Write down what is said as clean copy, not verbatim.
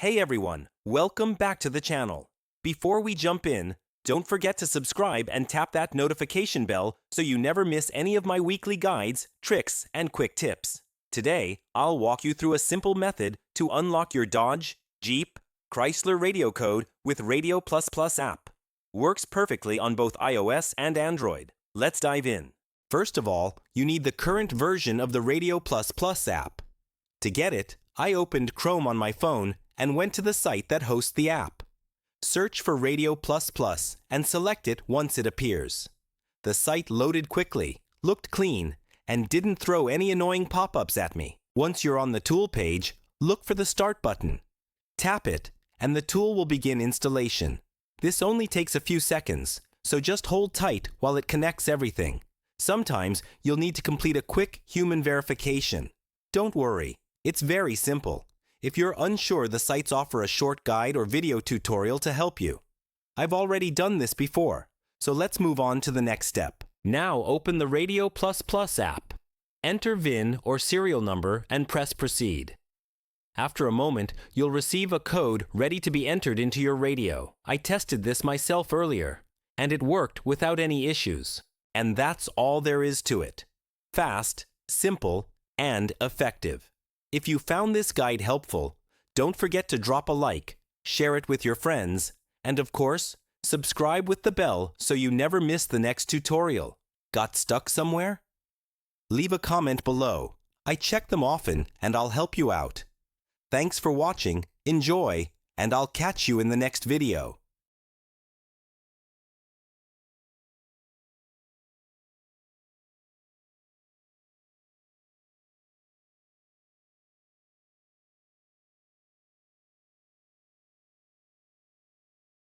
Hey everyone, welcome back to the channel. Before we jump in, don't forget to subscribe and tap that notification bell so you never miss any of my weekly guides, tricks, and quick tips. Today, I'll walk you through a simple method to unlock your Dodge, Jeep, Chrysler radio code with Radio++ app. Works perfectly on both iOS and Android. Let's dive in. First of all, you need the current version of the Radio++ app. To get it, I opened Chrome on my phone and went to the site that hosts the app. Search for Radio++ and select it once it appears. The site loaded quickly, looked clean, and didn't throw any annoying pop-ups at me. Once you're on the tool page, look for the Start button. Tap it, and the tool will begin installation. This only takes a few seconds, so just hold tight while it connects everything. Sometimes you'll need to complete a quick human verification. Don't worry, it's very simple. If you're unsure, the sites offer a short guide or video tutorial to help you. I've already done this before, so let's move on to the next step. Now open the Radio++ app. Enter VIN or serial number and press Proceed. After a moment, you'll receive a code ready to be entered into your radio. I tested this myself earlier, and it worked without any issues. And that's all there is to it. Fast, simple, and effective. If you found this guide helpful, don't forget to drop a like, share it with your friends, and of course, subscribe with the bell so you never miss the next tutorial. Got stuck somewhere? Leave a comment below. I check them often and I'll help you out. Thanks for watching, enjoy, and I'll catch you in the next video.